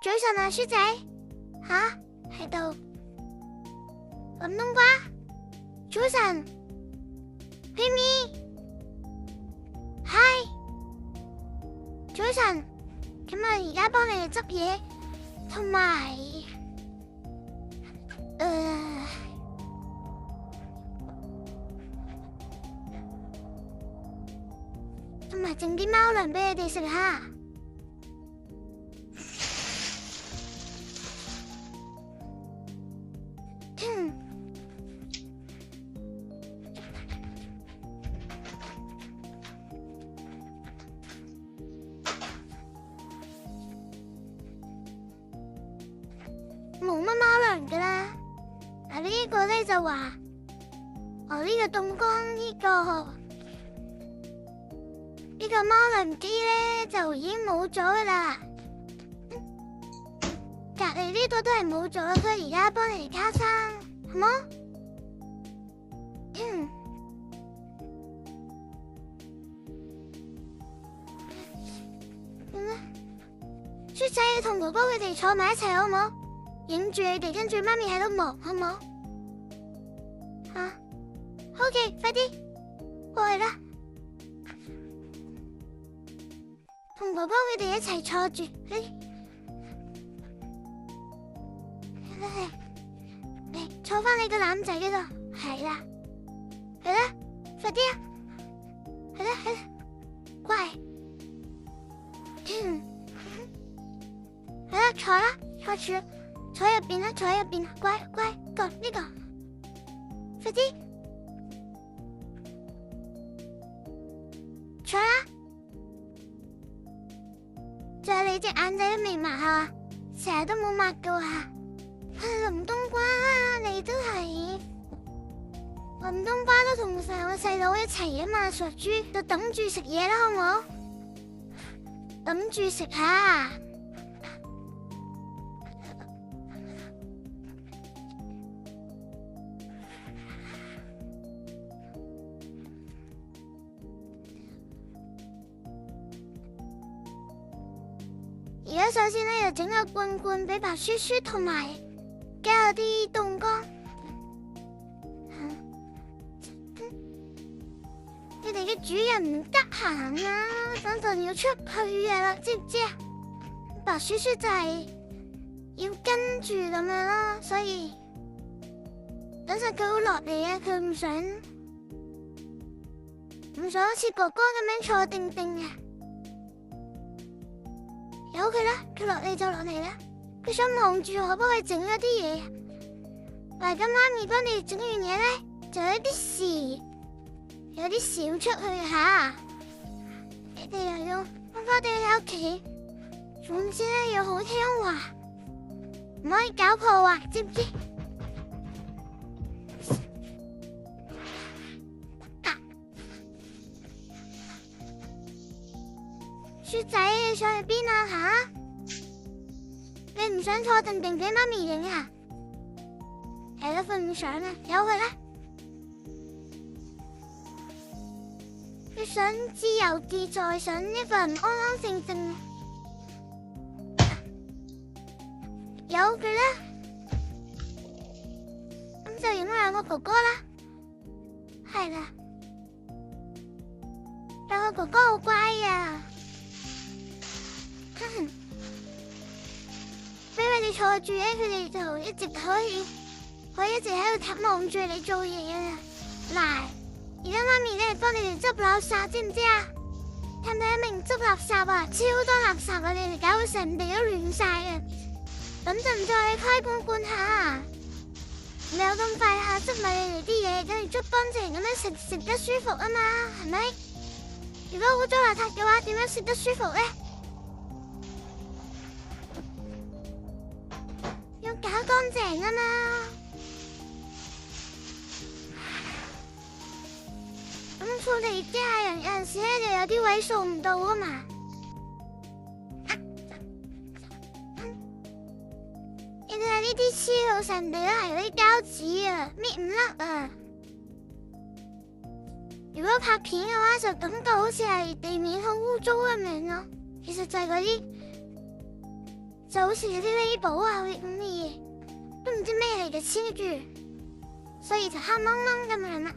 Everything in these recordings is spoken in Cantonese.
早晨啊，書仔。吓？喺度諗冬瓜。早晨 ，Pimmy。嗨。早晨。咁啊，而家幫你哋執嘢，同埋整啲貓糧俾你哋食下。冇乜貓糧噶啦。嗱，呢個咧就話，呢個凍乾呢個貓糧機咧就已經冇咗噶啦。隔籬呢個都係冇咗，所以而家幫你哋加餐，好冇？書仔，你同哥哥佢哋坐埋一齊好冇？影住你哋，跟住媽咪喺度忙，好冇？OK，快啲過嚟啦，同哥哥佢哋一齊坐住。嚟坐翻你個籃仔嗰度，係啦，快啲啊，係啦，乖，係啦，坐啦，坐入邊啦，坐喺入邊，乖，呢個，快啲，坐啦，仲有你隻眼仔都未抹下，成日都冇抹噶啊！林冬瓜，你都係，林冬瓜都同成個細佬一齊啊嘛，傻豬，就等住食嘢啦，好唔好？等住食下。而家首先咧，就整個罐罐俾白書書，同埋加咗啲凍乾。你哋嘅主人唔得閒啊，等陣要出去啊啦，知唔知啊？白書書就係要跟住咁樣啦，所以等陣佢會落嚟啊，佢唔想好似哥哥咁樣坐定定啊。由佢啦，佢落嚟就落嚟啦。佢想望住我幫佢整咗啲嘢，但係咁媽咪幫你整完嘢咧，就有啲事要出去吓。你哋又要翻返地喺屋企，總之咧要好聽話，唔可以搞破壞，知唔知？書仔，你想去邊啊？吓？你唔想坐定定俾媽咪影啊？係啦，佢唔想啊，由佢啦。佢想自由自在，想一個人安安靜靜，由佢啦。咁就影兩個哥哥啦。係啦，兩個哥哥好乖啊。俾佢哋坐住咧，佢哋就一直可以一直喺度睇望住你做嘢啊！嗱，而家媽咪咧幫你哋執垃圾，知唔知啊？睇唔睇得明？執垃圾啊，超多垃圾啊！你哋搞到成地都亂晒啊！等陣再開罐下，你有咁快下執埋你哋啲嘢，跟住捽乾淨咁樣食得舒服啊嘛，係咪？如果污糟邋遢嘅話，點樣食得舒服咧？要搞乾淨啊嘛！咁我哋機械人有陣時咧就有啲位掃唔到啊嘛。你睇下呢啲黐到成地都係嗰啲膠紙啊，搣唔甩啊！如果拍片嘅話，就感覺好似係地面好污糟咁樣咯。其實就係嗰啲就好似有啲 label 啊咁嘅嘢，都唔知咩嚟嘅黐住，所以就黑掹掹咁樣啦。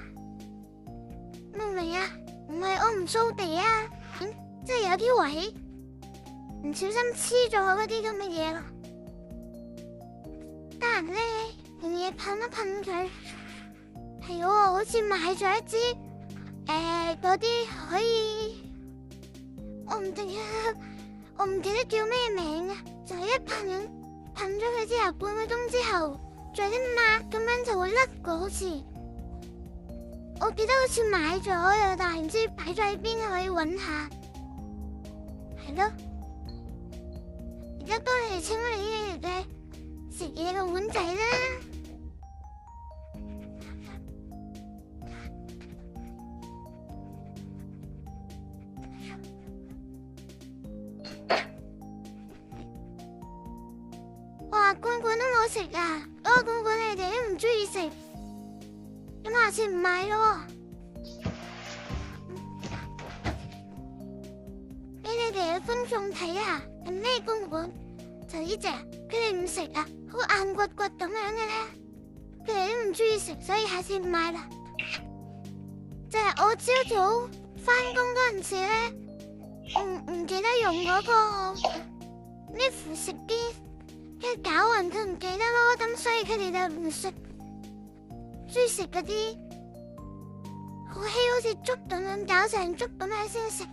明唔明啊？唔係我唔掃地啊，即係有啲位唔小心黐咗嗰啲咁嘅嘢咯。得閒咧用嘢噴一噴佢。係喎，好似買咗一支嗰啲可以，我唔記得叫咩名啊，就係一噴咗佢之後，半個鐘之後再一抹咁樣就會甩過，好似我記得好似買咗啊，但係唔知擺咗喺邊，可以揾下。係咯，而家都係清理呢嘅食嘢嘅碗仔啦。哇，罐罐都冇食啊！嗰個罐罐你哋都唔中意食，咁下次唔買咯。俾你哋嘅觀眾睇下係咩罐罐，就呢隻，佢哋唔食啊，好硬骨骨咁樣嘅咧，佢哋都唔中意食，所以下次唔買啦。就係我朝早翻工嗰陣時咧，我唔記得用嗰個咩輔食機。跟住搞勻佢唔記得咯，咁所以佢哋就唔食，中意食嗰啲好稀好似粥咁樣搞成粥咁樣先食。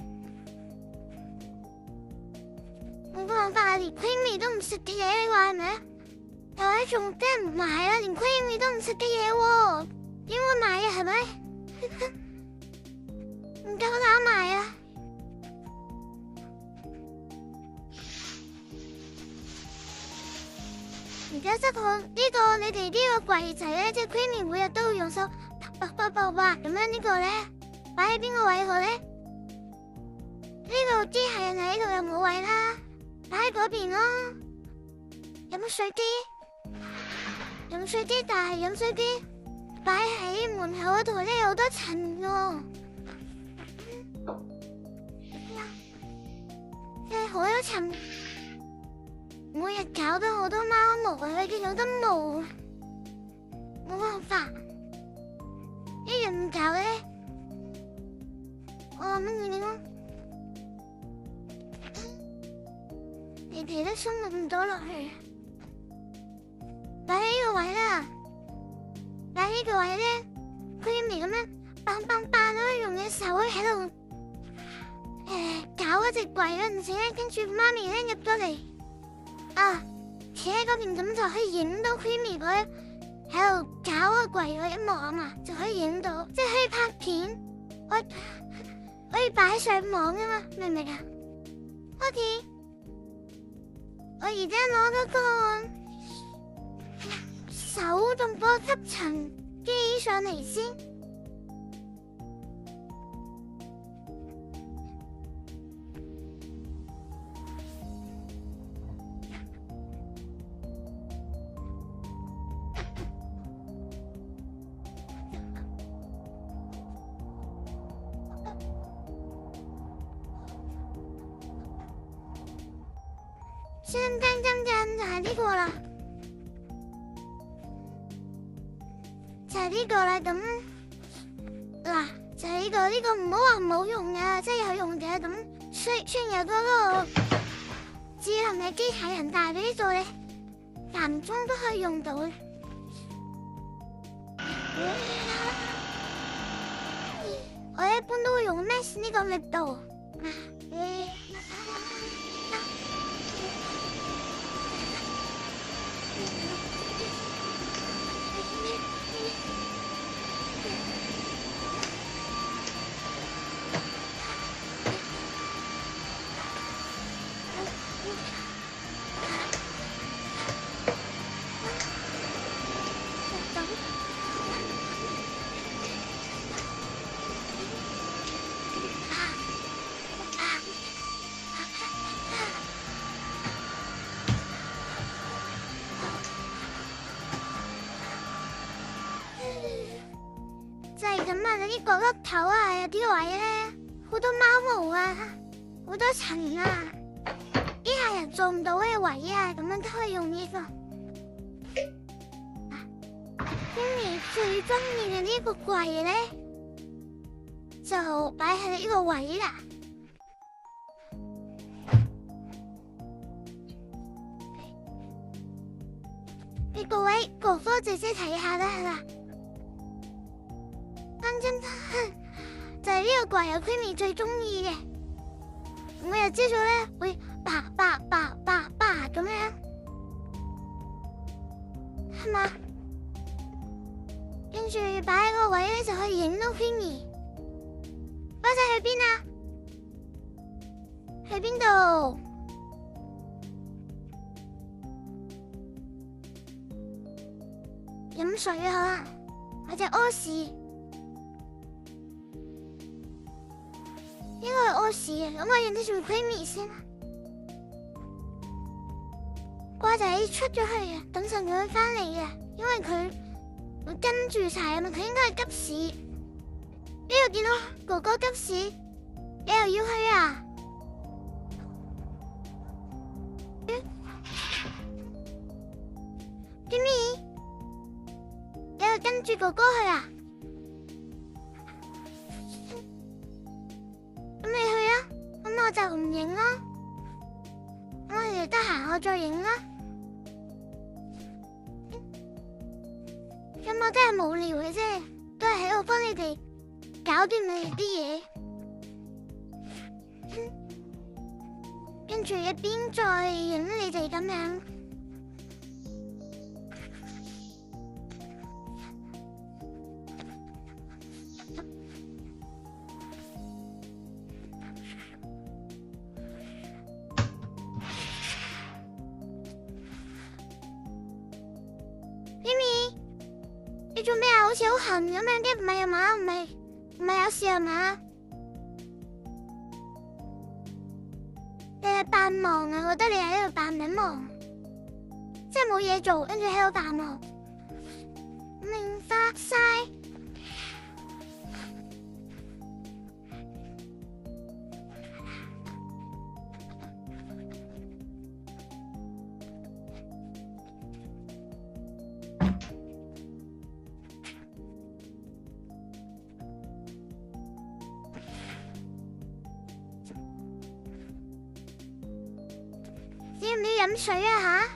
冇辦法啊，連 creamy 都唔食嘅嘢，你話係咪啊？又或者仲真係唔買啊？連 creamy 都唔食嘅嘢喎，點會買啊？係咪？唔夠膽買啊！而家執好呢個，你哋呢個櫃仔咧，即係 creamy 每日都會用手啪咁樣呢個咧，擺喺邊個位好咧？呢度機械人喺呢度又冇位啦，擺喺嗰邊咯。飲水機，飲水機，但係飲水機擺喺門口嗰度咧，有好多塵喎，真係好多塵。每日搞到好多貓毛啊！佢見到得毛，冇辦法，一日唔搞咧，我諗乜嘢咯？你哋都鬆咁多落去，擺喺呢個位啦，擺喺呢個位咧，佢咪咁樣棒都可以用隻手喺度搞嗰隻櫃嗰陣時咧，跟住媽咪咧入咗嚟。啊，企喺嗰邊咁就可以影到 creamy 嗰喺度搞個櫃嗰一幕啊嘛，就可以影到，即係可以拍片，可以擺上網啊嘛，明唔明啊？好似我而家攞嗰個手動波吸塵機上嚟先。先就係呢個啦，就係呢個啦。咁嗱，就係呢個唔好話冇用嘅，即係有用嘅。咁雖然有嗰個智能嘅機械人，但係呢度咧間中都可以用到嘅。我一般都會用 Max 呢個力度。就係咁啊！呢個角落頭啊，有啲位咧好多貓毛啊，好多塵啊，機械人做唔到嘅位啊，咁樣都可以用呢個。Queenie最中意嘅呢個櫃咧，就擺喺呢個位啦。呢個位哥哥姐姐睇下啦，係啦。啱真就係呢個櫃啊 ，Queenie 最中意嘅。每日朝早咧會叭咁樣，係嘛？跟住擺喺個位咧就可以影到 Queenie。波仔去邊啊？去邊度？飲水啊，或者屙屎。應該係屙屎啊，咁我認得住 Queenie 先啦。瓜仔出咗去啊，等陣佢會翻嚟嘅，因為佢會跟住晒啊嘛，佢應該係急屎。呢度見到哥哥急屎，你又要去啊？Queenie，你又跟住哥哥去啊？咁你去啊，咁我就唔影啦。咁我哋得閒我再影啦。咁我真係無聊嘅啫，都係喺度幫你哋搞掂你哋啲嘢，跟住一邊再影你哋咁樣。你做咩啊？好似好痕咁樣嘅，唔係啊嘛？唔係有事啊嘛？你係扮忙啊？我覺得你喺度扮緊忙，即係冇嘢做，跟住喺度扮忙。明白晒。要唔要飲水啊吓？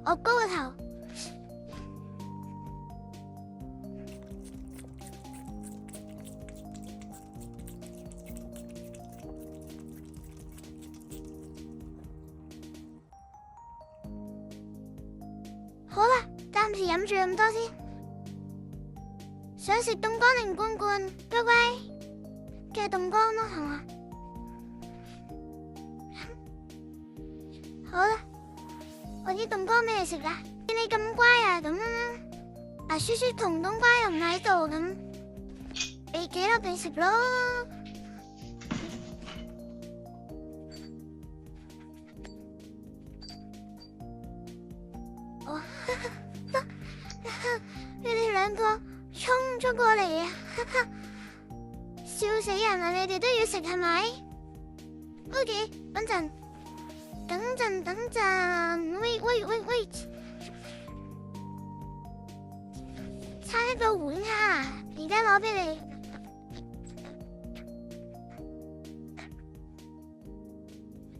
我高個頭。好啦，暫時飲住咁多先。想食凍乾定罐罐？乖乖，嘅凍乾咯，係嘛？好啦，我啲凍乾俾你食啦。見你咁乖啊，咁阿叔叔同冬瓜又唔喺度，咁俾幾粒你食咯。哦，你哋兩個衝咗過嚟啊！笑死人啊！你哋都要食係咪 ？OK， 等陣 ，wait， 差一個碗啊！而家攞俾你，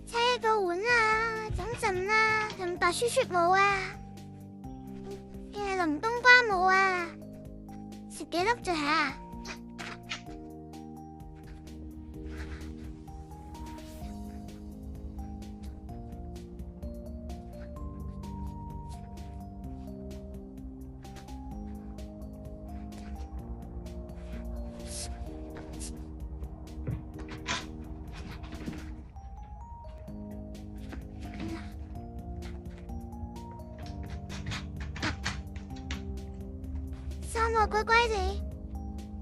差一個碗啊！等陣啦，同白雪雪冇啊，定係淋冬瓜冇啊？食幾粒咋吓？三個乖乖地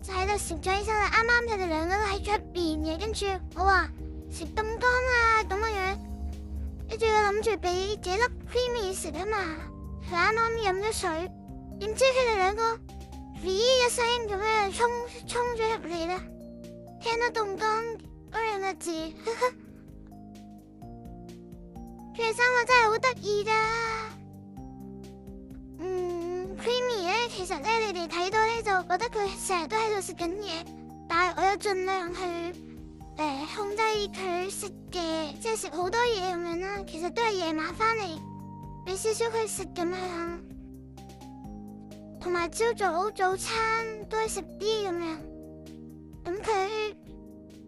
就喺度食咗起身啦，啱啱佢哋兩個都喺出邊嘅，跟住我話食凍乾啊咁嘅樣，跟住我諗住俾幾粒 Queenie 食啊嘛，佢啱啱飲咗水，點知佢哋兩個一聲咁樣衝咗入嚟啦，聽到動江嗰兩個字，佢哋三個真係好得意噶。Creamy 咧，其實咧你哋睇到咧就覺得佢成日都喺度食緊嘢，但係我有盡量去控制佢食嘅，即係食好多嘢咁樣啦。其實都係夜晚翻嚟俾少少佢食咁樣，同埋朝早餐都係食啲咁樣。咁佢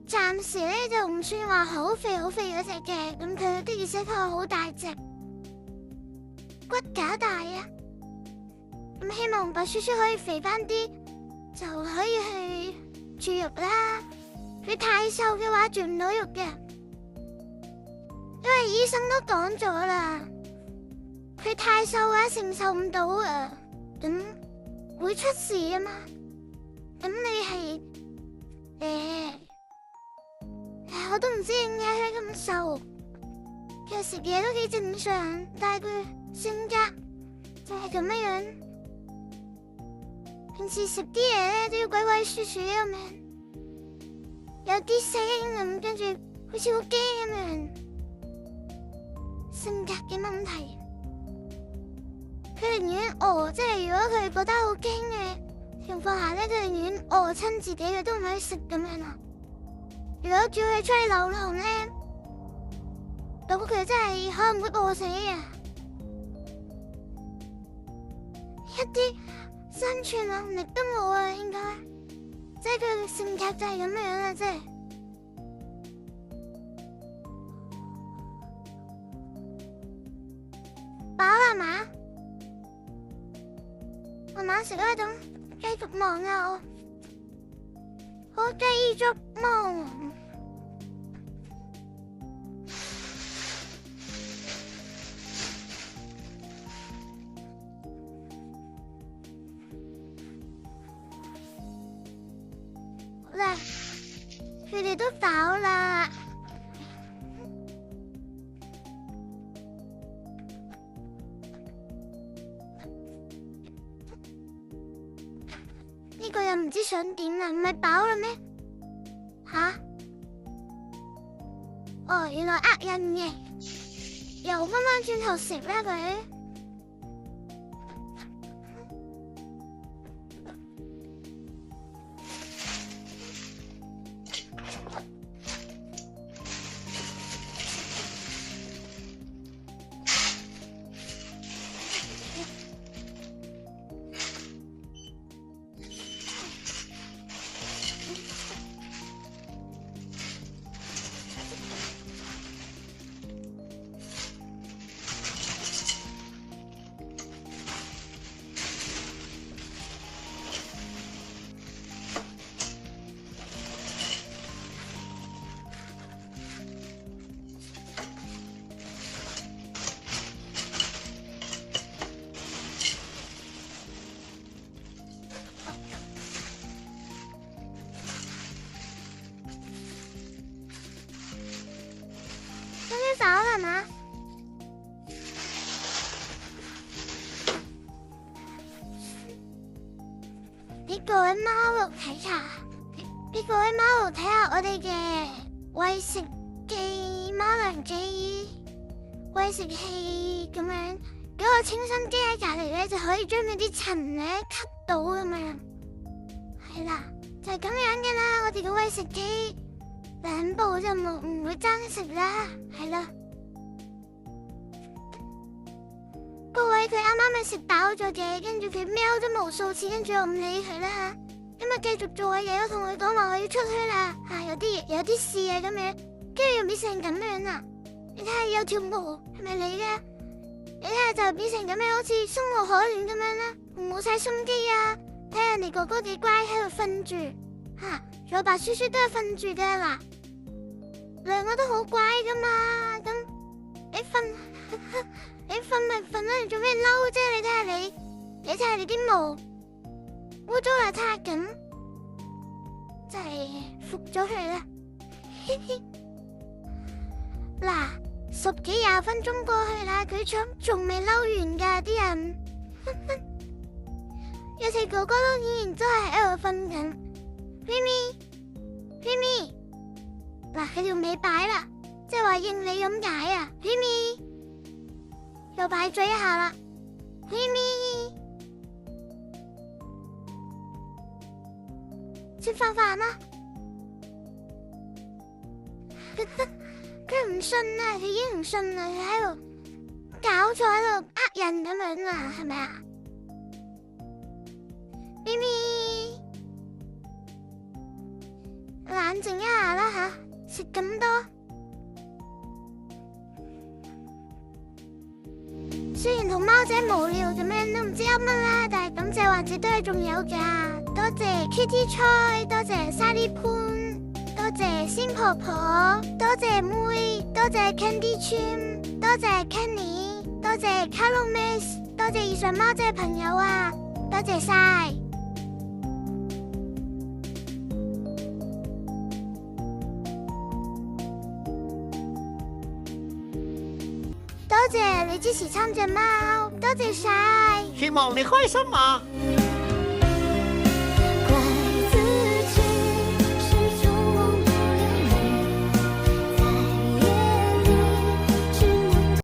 暫時咧就唔算話好肥嗰隻嘅，咁佢的而且確好大隻，骨架大啊。咁希望白叔叔可以肥翻啲，就可以去注肉啦。佢太瘦嘅話注唔到肉嘅，因為醫生都講咗啦，佢太瘦嘅話承受唔到啊，咁會出事啊嘛。咁你係我都唔知點解佢咁瘦，其實食嘢都幾正常，但係佢性格就係咁樣。平時食啲嘢咧都要鬼鬼祟祟咁樣，有啲聲咁，跟住好似好驚咁樣，性格嘅問題。佢寧願餓，即係如果佢覺得好驚嘅情況下咧，佢寧願餓親自己，佢都唔可以食咁樣啦。如果叫佢出去流浪咧，咁佢真係可能會餓死啊！一啲生存能力都冇啊，應該，即係佢嘅性格就係咁樣啦，即係。飽啦嘛？慢慢食啦，咁繼續忙啊我繼續忙。好啦，佢哋都飽啦。呢個又唔知想點啦，唔係飽啦咩？吓？哦，原來呃人嘅，又翻轉頭食啦佢。飽啦嘛？俾各位貓奴睇下，俾各位貓奴睇下我哋嘅餵食機、貓糧機、餵食器咁樣，嗰個清新機喺隔籬咧就可以將嗰啲塵咧吸到咁樣。係啦，就係咁樣嘅啦，我哋嘅餵食機。兩部就唔會爭食啦，係啦。各位佢啱啱咪食飽咗嘅，跟住佢喵咗無數次，跟住我唔理佢啦。今日繼續做下嘢，我同佢講話我要出去啦，有啲事啊咁樣，跟住又變成咁樣啦。你睇下有條毛係咪你嘅？你睇下就變成咁樣，好似生無可戀咁樣啦，冇晒心機啊！睇下人哋哥哥幾乖喺度瞓住，仲有白叔叔都係瞓住嘅嗱。兩個都好乖噶嘛，咁你瞓咪瞓啦，你做咩嬲啫？你睇下你睇下你啲毛污糟邋遢咁，真係服咗佢啦。嗱，10幾20分鐘過去啦，佢仲未嬲完噶啲人。有齊哥哥都依然都係喺度瞓緊。Mimi，嗱佢條尾擺啦，即係話應你咁解啊。Mimi，又擺咗一下啦。Mimi，食飯飯啦。佢唔信啊，佢已經唔信啦，佢喺度搞錯喺度呃人咁樣啊，係咪啊？咪咪，冷靜一下啦吓，食咁多。雖然同貓仔無聊咁樣都唔知噏乜啦，但係感謝環節都係仲有噶，多謝 Kitty Choi， 多謝 Sally Poon， 多謝仙婆婆，多謝妹，多謝 Candy Chim， 多謝 Kenny， 多謝 Carol Miss， 多謝以上貓仔朋友啊，多謝晒。多謝你支持參隻貓，多謝晒。希望你開心啊！